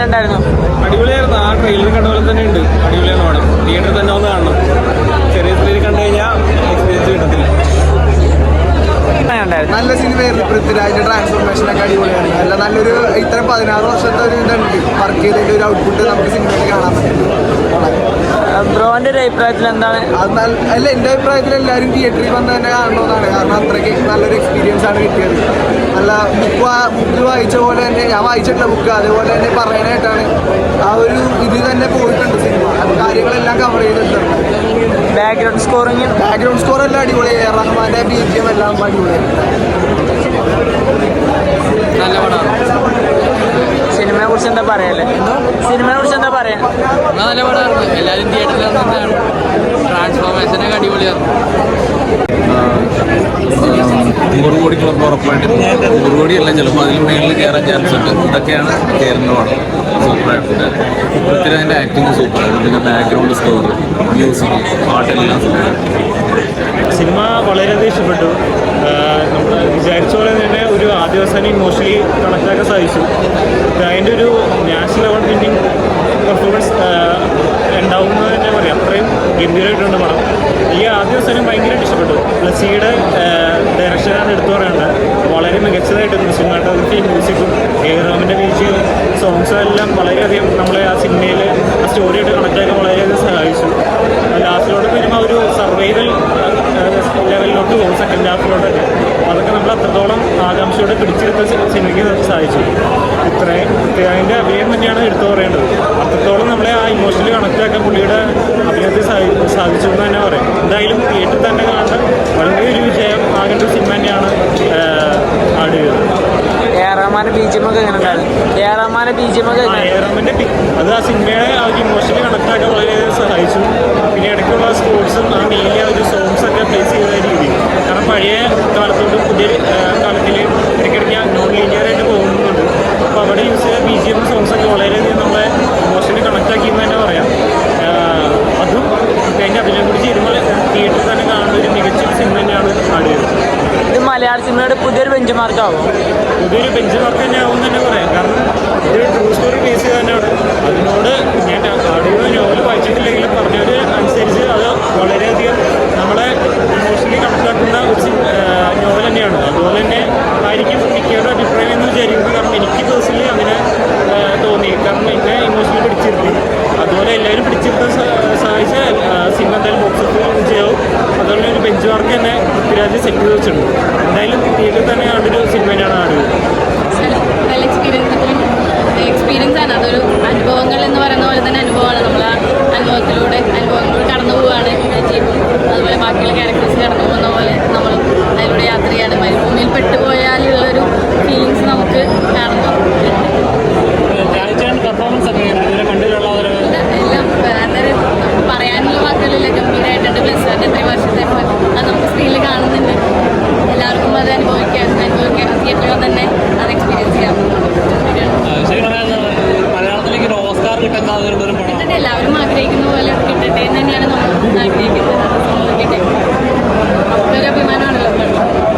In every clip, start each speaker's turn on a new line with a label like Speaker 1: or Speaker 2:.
Speaker 1: എങ്ങനെ ഉണ്ടായിരുന്നു?
Speaker 2: അടിപൊളിയായിരുന്നു. ആ ട്രെയിലർ കണ്ട പോലെ തന്നെ ഉണ്ട്. അടിപൊളിയാണ് പടം. തിയേറ്ററിൽ തന്നെ ഒന്ന് കാണണം. ചെറിയ സ്ക്രീനിൽ കണ്ടു കഴിഞ്ഞാൽ എക്സ്പീരിയൻസ് കിട്ടത്തില്ല.
Speaker 3: നല്ല സിനിമയായിരുന്നു. പൃഥ്വിരാജിന്റെ ട്രാൻസ്ഫോർമേഷനൊക്കെ അടിപൊളിയാണ്. അല്ല നല്ലൊരു ഇത്തരം 16 വർഷത്തെ ഒരു ഇതുണ്ട് വർക്ക് ചെയ്തതിന്റെ ഒരു ഔട്ട്പുട്ട് നമുക്ക് സിനിമയിൽ കാണാൻ പറ്റും.
Speaker 1: ബ്രോന്റെ ഒരു അഭിപ്രായത്തിൽ എന്താണ്?
Speaker 3: അത് അല്ല, എൻ്റെ അഭിപ്രായത്തിൽ എല്ലാവരും തിയേറ്ററിൽ വന്ന് തന്നെ കാണണമെന്നാണ്. കാരണം അത്രയ്ക്ക് നല്ലൊരു എക്സ്പീരിയൻസ് ആണ് കിട്ടിയത്. നല്ല ബുക്ക് വായിച്ച പോലെ തന്നെ, ഞാൻ വായിച്ചിട്ടുള്ള ബുക്ക് അതേപോലെ തന്നെ പറയാനായിട്ടാണ് ആ ഒരു ഇത് തന്നെ പോയിട്ടുണ്ട് സിനിമ. അത് കാര്യങ്ങളെല്ലാം കവർ ചെയ്തിട്ടുണ്ട്.
Speaker 1: ബാക്ക്ഗ്രൗണ്ട്
Speaker 3: സ്കോർ എല്ലാം അടിപൊളിയായി. റഹ്മാന്റെ BGM എല്ലാം അടിപൊളിയായി.
Speaker 2: നല്ല പടമാണ്.
Speaker 1: സിനിമയെ കുറിച്ച് എന്താ പറയല്ലേ?
Speaker 2: നല്ല പടമായിരുന്നു. എല്ലാവരും തിയേറ്ററിൽ വന്നിട്ടാണ്. ട്രാൻസ്ഫോർമേഷനൊക്കെ അടിപൊളിയായിരുന്നു.
Speaker 4: 100 കോടി ക്ലബ് ഉറപ്പായിട്ട് 100 കോടിയല്ല, ചിലപ്പോൾ അതിൽ മേളിൽ കയറാൻ ചാൻസ് ഉണ്ട്. ഇതൊക്കെയാണ് കയറുന്ന പടം. സൂപ്പറായിട്ടുണ്ട്. പൃഥ്വിരാജിൻ്റെ ആക്ടിങ് സൂപ്പറായിട്ട്, പിന്നെ ബാക്ക്ഗ്രൗണ്ട് സ്കോർ, മ്യൂസിക്, പാട്ടെല്ലാം സൂപ്പറായിട്ട്.
Speaker 5: സിനിമ വളരെയധികം ഇഷ്ടപ്പെട്ടു. നമ്മൾ വിചാരിച്ച പോലെ തന്നെ ഒരു ആദ്യ ദിവസം ഇമോഷണലി കണക്റ്റാക്കാൻ സാധിച്ചു. അതിൻ്റെ ഒരു നാഷണൽ അവാർഡ് വിന്നിങ് പെർഫോമൻസ് ഉണ്ടാവുന്നത് തന്നെ പറയാം. അത്രയും ഗംഭീരമായിട്ടുണ്ട് പടം. ഈ ആദ്യ ദിവസം ഭയങ്കരമായിട്ട് ഇഷ്ടപ്പെട്ടു. ബ്ലസ്സിയുടെ ഡയറക്ഷനാണ് എടുത്തു പറയേണ്ടത്. വളരെ മികച്ചതായിട്ട് സിനിമാറ്റോഗ്രഫി, മ്യൂസിക്കും ഏറാമിൻ്റെ മ്യൂസിക്, സോങ്സും എല്ലാം വളരെയധികം നമ്മളെ ആ സിനിമയിൽ ആ സ്റ്റോറിയായിട്ട് കണക്റ്റാക്കാൻ വളരെയധികം സഹായിച്ചു. ലാസ്റ്റിലോട്ട് വരുമ്പോൾ ഒരു സർവൈവൽ ലെവലിലോട്ട് പോകും, സെക്കൻഡ് ഹാഫിലോട്ടൊക്കെ. അതൊക്കെ നമ്മൾ അത്രത്തോളം ആകാംക്ഷയോടെ പിടിച്ചെടുത്ത സിനിമയ്ക്ക് സാധിച്ചു. ഇത്രയും അതിൻ്റെ അഭിനയം തന്നെയാണ് എടുത്തു പറയേണ്ടത്. അത്രത്തോളം നമ്മളെ ആ ഇമോഷണലി കണക്റ്റാക്കാൻ പുള്ളിയുടെ അഭിനയത്തിൽ സാധിച്ചു എന്ന് തന്നെ പറയാം. എന്തായാലും തിയേറ്ററിൽ തന്നെ കാണേണ്ട വളരെ ഒരു വിജയം ആകേണ്ട ഒരു സിനിമ തന്നെയാണ് ആട് ചെയ്തത്.
Speaker 1: ഏറാമാന്റെ BGM ഒക്കെ എങ്ങനെ ഉണ്ടായിരുന്നു?
Speaker 5: ഏറാമിൻ്റെ അത് ആ സിനിമയുടെ ആ ഒരു ഇമോഷണലി കണക്റ്റാക്കാൻ വളരെയധികം സഹായിച്ചു. പിന്നെ ഇടയ്ക്കുള്ള സ്പോർട്സും ആ മെയിൻലി ആ ഒരു സോങ്സൊക്കെ പ്ലേസ് ചെയ്ത രീതി. കാരണം പഴയ കാലത്തോട്ട് പുതിയ കാലത്തിൽ ഇടയ്ക്കിടയ്ക്ക് നോൺ ലീനിയറായിട്ട് പോകുന്നുണ്ട്. അപ്പോൾ അവിടെ യൂസ് ചെയ്ത BGM സോങ്സൊക്കെ വളരെയധികം നമ്മളെ ഇമോഷണലി കണക്റ്റാക്കിയെന്ന് തന്നെ പറയാം. അതും അതിൻ്റെ അഭിനയം കൂടി ചേരുമ്പോൾ തിയേറ്ററിൽ തന്നെ കാണുന്ന ഒരു മികച്ചൊരു സിനിമ തന്നെയാണ് ആട് ചെയ്തത്.
Speaker 1: ഇത് മലയാള സിനിമയുടെ പുതിയൊരു ബെഞ്ച് മാർക്കാവും.
Speaker 5: പുതിയൊരു ബെഞ്ച് മാർക്ക് തന്നെ ആവും തന്നെ പറയാം. കാരണം ഇതൊരു ട്രൂ സ്റ്റോറി ബേസ് ചെയ്ത് തന്നെയാണ്. അതിനോട് ഞാൻ ആഡിയോ നോവൽ വായിച്ചിട്ടില്ലെങ്കിലും പറഞ്ഞവർ അനുസരിച്ച് അത് വളരെയധികം നമ്മളെ ഇമോഷണലി കണക്കാക്കുന്ന ഒരു നോവൽ തന്നെയാണ്. അതുപോലെ തന്നെ ആയിരിക്കും മിക്കവരുടെ അഭിപ്രായം എന്ന് വിചാരിക്കുന്നത്. കാരണം എനിക്ക് പേഴ്സണലി അങ്ങനെ തോന്നി. കാരണം എന്നെ ഇമോഷണലി പിടിച്ചിരുത്തി. അതുപോലെ എല്ലാവരും പിടിച്ചിരുത്താൻ സഹായിച്ച സിനിമ എന്തായാലും ബോക്സ് ഓഫീസിൽ വിജയവും. അതുപോലെ ഒരു ബെഞ്ച് മാർക്ക് തന്നെ പൃഥ്വിരാജ് സെറ്റ് ചെയ്ത് വെച്ചിട്ടുണ്ട്. എന്തായാലും തിയേറ്ററിൽ തന്നെ കണ്ടൊരു സിനിമ തന്നെയാണ് ആടുന്നത്.
Speaker 6: എക്സ്പീരിയൻസ് ആണ്. അതൊരു അനുഭവങ്ങൾ എന്ന് പറയുന്ന പോലെ തന്നെ അനുഭവമാണ്. നമ്മൾ ആ അനുഭവങ്ങളിലൂടെ കടന്നു പോവുകയാണ് ജീവൻ. അതുപോലെ ബാക്കിയുള്ള ക്യാരക്ടേഴ്സ് കടന്നു പോകുന്ന പോലെ നമ്മൾ അതിലൂടെ യാത്ര ചെയ്യാണ്. മരുഭൂമിയിൽ പെട്ടുപോയാലുള്ളൊരു ഫീലിങ്സ് നമുക്ക് കാണുന്നു. എല്ലാം പറയാനുള്ള വാക്കുകളില്ല. ഗംഭീരമായിട്ടുണ്ട്. ബ്ലസ്സാറിൻ്റെ 3 വർഷത്തെ അത് നമുക്ക് സ്ക്രീനിൽ കാണുന്നുണ്ട്. എല്ലാവർക്കും അത് അനുഭവിക്കാൻ തിയേറ്ററിൽ തന്നെ അത് എക്സ്പീരിയൻസ് ചെയ്യാം. കിട്ടട്ടെ, എല്ലാവരും ആഗ്രഹിക്കുന്ന പോലെ കിട്ടട്ടെ എന്ന് തന്നെയാണ് നമ്മൾ ആഗ്രഹിക്കുന്നത്. കിട്ടെ ഒരു അഭിമാനമാണല്ലോ.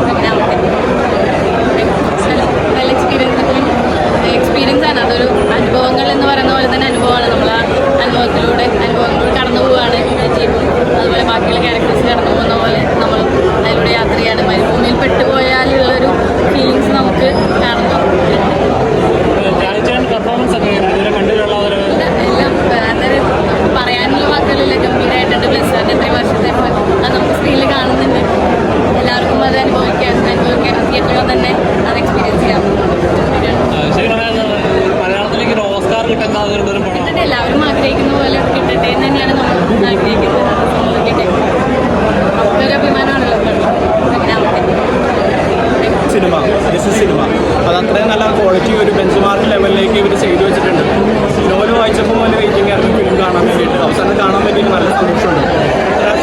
Speaker 6: അങ്ങനെ ആവട്ടെ. നല്ല എക്സ്പീരിയൻസ് ആണ്. അതൊരു അനുഭവങ്ങൾ എന്ന് പറയുന്ന പോലെ തന്നെ അനുഭവമാണ്. നമ്മൾ ആ അനുഭവങ്ങളിലൂടെ കടന്നു പോവുകയാണ് ജീവൻ. അതുപോലെ ബാക്കിയുള്ള ക്യാരക്ടേഴ്സ് കടന്നു പോകുന്ന പോലെ നമ്മൾ അതിലൂടെ യാത്ര ചെയ്യാണ്. മരുഭൂമിയിൽ പെട്ടുപോയാലുള്ളൊരു ഫീലിങ്സ് നമുക്ക് കാണുന്നു. എല്ലാം പറയാനുള്ള വാക്കുകളില്ല. ഗംഭീരമായിട്ടുണ്ട്. ബ്ലസ്സാറിൻ്റെ 3 വർഷത്തെ അത് നമുക്ക് സ്ക്രീനിൽ കാണുന്നുണ്ട്. എല്ലാവർക്കും അത് അനുഭവിക്കാൻ തിയേറ്ററിൽ തന്നെ അത് എക്സ്പീരിയൻസ് ചെയ്യാം. കിട്ടട്ടെ, എല്ലാവരും ആഗ്രഹിക്കുന്ന പോലെ കിട്ടട്ടെ എന്ന് തന്നെയാണ് നമ്മൾ ആഗ്രഹിക്കുന്നത്. കിട്ടെ ഒരു അഭിമാനമാണല്ലോ. അങ്ങനെ ആവട്ടെ.
Speaker 2: സിനിമ അതത്രയും നല്ല ക്വാളിറ്റി ഒരു ബെഞ്ച് മാർക്ക് ലെവലിലേക്ക് ഇവർ ചെയ്തു വെച്ചിട്ടുണ്ട്. നോവൽ വായിച്ചപ്പോൾ പോലെ വെയിറ്റിംഗ് ആയിരുന്നു ഫിലിം കാണാൻ വേണ്ടിയിട്ട്. അവസാനം കാണാൻ വേണ്ടിയിട്ട് നല്ല സന്തോഷമുണ്ട്.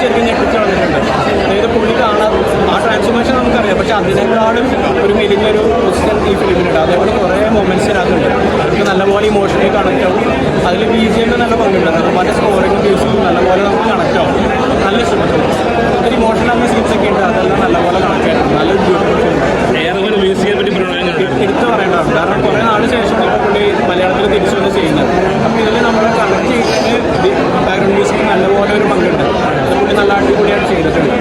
Speaker 2: ശരിക്കും ഞെട്ടിച്ച് വന്നിട്ടുണ്ട്. അതായത് പുള്ളി കാണാൻ ആ ട്രാൻസ്ഫോർമേഷൻ നമുക്കറിയാം. പക്ഷെ അതിനേക്കാളും ഒരു മെലിഞ്ഞൊരു പൊസിഷൻ ഈ ഫിലിമിനുണ്ട്. അതേപോലെ കുറേ മൊമെൻറ്റ്സ് ഇതിനകത്തുണ്ട്. അവർക്ക് നല്ലപോലെ ഇമോഷണലി കണക്റ്റ് ആവും. അതിൽ BGM നല്ല പങ്കുണ്ട്. നമ്മുടെ സ്കോറിങ്ങും മ്യൂസിക്കും നല്ലപോലെ നമുക്ക് കണക്റ്റ് ആവും. നല്ല ഇഷ്ടപ്പെട്ടു. ഒരു ഇമോഷണൽ സീൻസ് ഒക്കെ ഉണ്ട്. അതെല്ലാം നല്ലപോലെ കണക്റ്റ് ആയിരുന്നു. നല്ലൊരു ബ്യൂട്ടിഫുൾ ഫിലിം.
Speaker 5: മ്യൂസിക്കിനെ പറ്റി പറയാൻ
Speaker 2: എടുത്തു പറയേണ്ടതാണ്. കാരണം കുറേ നാളിന് ശേഷമാണ് ഇപ്പോൾ പുള്ളി മലയാളത്തിൽ തിരിച്ചു വന്ന് ചെയ്യുന്നത്. അപ്പോൾ ഇതിൽ നമ്മൾ കണക്ട് ചെയ്യുന്നതിന് ബാക്ക്ഗ്രൗണ്ട് മ്യൂസിക് നല്ലപോലെ ഒരു പങ്കുണ്ട്. അത് പുള്ളി നല്ല അടിപൊളിയായിട്ട് ചെയ്തിട്ടുണ്ട്.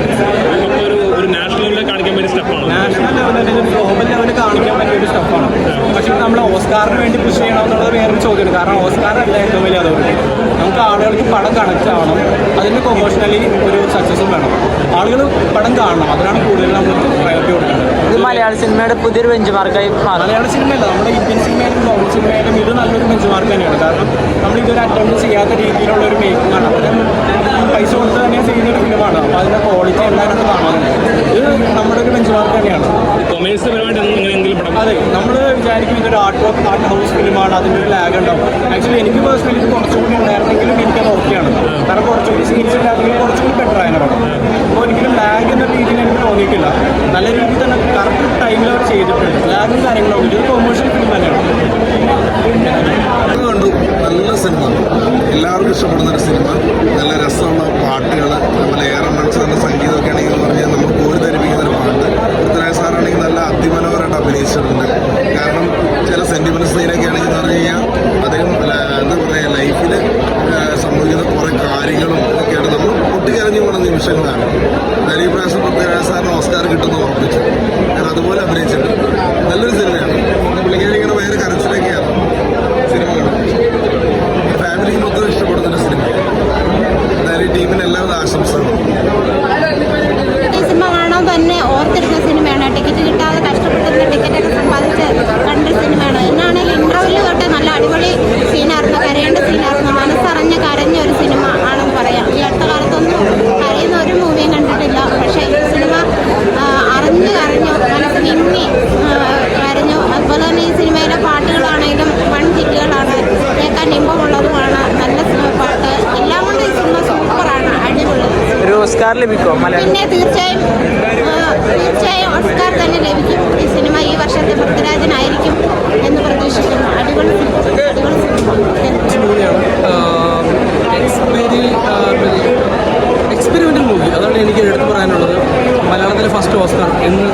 Speaker 5: ഒരു നാഷണൽ ലെവലിൽ കാണിക്കാൻ വേണ്ടി സ്റ്റെപ്പാണ്.
Speaker 2: നാഷണൽ ലെവലിൽ ഗ്ലോബൽ ലെവലിൽ കാണിക്കാൻ പറ്റിയ ഒരു സ്റ്റെപ്പാണ്. പക്ഷേ നമ്മൾ ഓസ്കാറിന് വേണ്ടി പുഷ് ചെയ്യണം എന്നുള്ളത് വേറൊരു ചോദ്യമാണ്. കാരണം ഓസ്കാറല്ല ഏറ്റവും വലിയ അതോറിറ്റി. നമുക്ക് ആളുകൾക്ക് പടം കണക്ട് ആവണം, അതിന് കൊമേഴ്ഷ്യലി ഒരു സക്സസും വേണം. ആളുകൾ പടം കാണണം, അതിനാണ് കൂടുതൽ നമ്മൾ പ്രയോറിറ്റി കൊടുക്കുന്നത്.
Speaker 1: ഇത് മലയാള സിനിമയുടെ പുതിയൊരു ബെഞ്ച് മാർക്കായി മാറി.
Speaker 2: മലയാള സിനിമയല്ല, നമ്മുടെ ഇന്ത്യൻ സിനിമയിലും ഗ്ലോബൽ സിനിമയിലും ഇത് നല്ലൊരു ബെഞ്ച് മാർക്ക് തന്നെയാണ്. കാരണം നമ്മൾ ഇതൊരു അറ്റംപ്റ്റ് ചെയ്യാത്ത രീതിയിലുള്ള ഒരു മേക്കിംഗ് ആണ്. അതിന് പൈസ കൊടുത്ത് തന്നെ ചെയ്യുന്ന ഒരു ഫിലിമാണ്. അപ്പോൾ അതിൻ്റെ ക്വാളിറ്റി എന്തായാലും കാണാനുണ്ട്. ഇത് നമ്മുടെ ഒരു ബെഞ്ച് മാർക്ക് തന്നെയാണ്.
Speaker 5: കൊമേഴ്സ് പരമായിട്ട് എങ്ങനെയെങ്കിലും പടം
Speaker 2: അതെ, നമ്മൾ വിചാരിക്കും ഇതൊരു ആർട്ട് ഹൗസ് ഫിലിമാണ്, അതിൻ്റെ ഒരു ലാഗ് ഉണ്ടാവും. ആക്ച്വലി എനിക്ക് പേഴ്സണലി ഇത് കുറച്ചുകൂടി ഉണ്ടായിരുന്നെങ്കിലും എനിക്കത് ഓക്കെയാണ്. കാരണം കുറച്ചുകൂടി സീൻസ് ഇല്ലാത്തെങ്കിലും കുറച്ചുകൂടി ബെറ്റർ ആയ പടം. അപ്പോൾ ഒരിക്കലും ലാഗ് എന്ന രീതിയിൽ എനിക്ക് തോന്നിയിട്ടില്ല. നല്ല രീതിയിൽ തന്നെ കറക്റ്റ് ടൈമിൽ അവർ ചെയ്തിട്ടുണ്ട്. ലാഗും കാര്യങ്ങളൊക്കെ ഇതൊരു കൊമേഴ്ഷ്യൽ ഫിലിം തന്നെയാണ്.
Speaker 7: കണ്ടു, നല്ല സിനിമ, എല്ലാവർക്കും ഇഷ്ടപ്പെടുന്ന ഒരു സിനിമ. നല്ല രസമുള്ള പാട്ടുകൾ, അതുപോലെ ഏറെ മനസ്സിലുള്ള സംഗീതമൊക്കെ ആണെങ്കിൽ പറഞ്ഞാൽ നമ്മൾ കോരിധരിപ്പിക്കുന്ന ഒരു പാട്ട്. പൃഥ്വിരാജ് സാറാണെങ്കിൽ നല്ല അതിമനോഹരമായിട്ട് അഭിനയിച്ചിട്ടുണ്ട്. കാരണം ചില സെൻറ്റിമെൻറ്റ് സീനൊക്കെ ആണെങ്കിൽ പറഞ്ഞു കഴിഞ്ഞാൽ അദ്ദേഹം എന്താ പറയുക, ലൈഫിൽ സംഭവിക്കുന്ന കുറേ കാര്യങ്ങളും ഒക്കെയാണ് നമ്മൾ പൊട്ടിക്കരഞ്ഞു പോകുന്ന നിമിഷങ്ങളാണ്. ഈ പ്രാവശ്യം പൃഥ്വിരാജ് സാറിന് ഓസ്കാർ കിട്ടുമെന്ന് ഉറപ്പിച്ചു. ഞാൻ അതുപോലെ അഭിനയിച്ചിട്ടുണ്ട്. നല്ലൊരു സിനിമയാണ്. പുള്ളിക്കാരിങ്ങനെ വേറെ കരച്ചിലൊക്കെയാണ് സിനിമ കണ്ടത്. ഫാമിലിക്ക് മൊത്തം ഇഷ്ടപ്പെടുന്നൊരു സിനിമയാണ്. എന്തായാലും ഈ ടീമിന് എല്ലാവിധ ആശംസകളും.
Speaker 8: ഈ സിനിമ കാണാൻ തന്നെ ഓർത്തിരുന്ന സിനിമയാണ്. ടിക്കറ്റ് കിട്ടാതെ കഷ്ടപ്പെട്ടുന്ന ടിക്കറ്റൊക്കെ സമ്പാദിച്ച് കണ്ട സിനിമയാണ്. എന്നാണെങ്കിലും ഇൻ്റർവെല്ലിൽ തൊട്ട് നല്ല അടിപൊളി സീനായിരുന്നു, കരയേണ്ട സീനായിരുന്നു. മനസ്സറിഞ്ഞ് കരഞ്ഞ ഒരു സിനിമ ആണെന്ന് പറയാം. ഈ അടുത്ത കാലത്തൊന്നും കരയുന്ന ഒരു മൂവിയും കണ്ടിട്ടില്ല. പക്ഷേ ഈ സിനിമ അറിഞ്ഞു കരഞ്ഞു, മനസ്സ് വിങ്ങി കരഞ്ഞു. അതുപോലെ തന്നെ ഈ സിനിമയിലെ പാട്ടുകളാണെങ്കിലും വൺ ഹിറ്റുകളാണ്, കേൾക്കാൻ ഇമ്പമുള്ളതുമാണ്. നല്ല പാട്ട് എല്ലാം കൊണ്ട് ഈ സിനിമ സൂപ്പറാണ്, അടിപൊളി.
Speaker 1: ഒരു ഓസ്കാർ ലഭിക്കുമോ മലയാളം?
Speaker 8: പിന്നെ തീർച്ചയായും ഓസ്കാർ തന്നെ ലഭിക്കും. ഈ സിനിമ ഈ വർഷത്തെ പൃഥ്വിരാജനായിരിക്കും എന്ന് പ്രതീക്ഷിക്കുന്നു. അടിപൊളി
Speaker 9: എക്സ്പെരിമെൻ്റൽ മൂവി, അതാണ് എനിക്ക് എടുത്തു പറയാനുള്ളത്. മലയാളത്തിലെ ഫസ്റ്റ് ഓസ്കാർ എന്ന്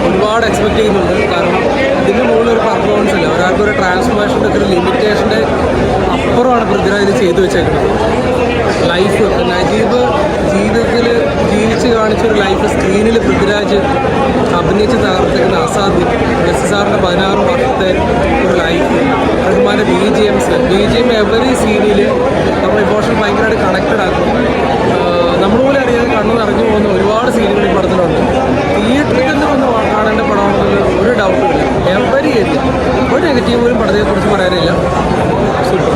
Speaker 9: ഒരുപാട് എക്സ്പെക്ട് ചെയ്യുന്നുണ്ട്. കാരണം ഇതിൻ്റെ മുകളിൽ ഒരു പെർഫോമൻസ് ഇല്ല. ഒരാൾക്ക് ഒരു ട്രാൻസ്ഫോർമേഷൻ്റെ ഒക്കെ ഒരു ലിമിറ്റേഷൻ്റെ അപ്പുറമാണ് പൃഥ്വിരാജ് ചെയ്തു വെച്ചേക്കുന്നത്. ലൈഫ് നജീബ് ജീവിതത്തിൽ ജീവിച്ച് കാണിച്ചൊരു ലൈഫ് സ്ക്രീനിൽ പൃഥ്വിരാജ് അഭിനയിച്ച് തകർത്തേക്കുന്ന അസാധ്യം. എസ് സാറിൻ്റെ 16 വർഷത്തെ ഒരു ലൈഫ്, റഹ്മാൻ്റെ BGM എവറി സീനിൽ നമ്മൾ ഇമോഷൻ ഭയങ്കരമായിട്ട് കണക്റ്റഡ് ആക്കും. നമ്മൾ പോലും അറിയാതെ കണ്ണു നിറഞ്ഞു പോകുന്ന ഒരുപാട് സീനുകൾ ഈ പടത്തിലുണ്ട്. തിയേറ്ററിൽ തന്നെ വന്ന് കാണേണ്ട പടമാണെന്നുള്ള ഒരു ഡൗട്ടും ഇല്ല. എവരി ഏരിയ ഒരു നെഗറ്റീവ് പോലും പടത്തെക്കുറിച്ച് പറയാനില്ല. സൂപ്പർ.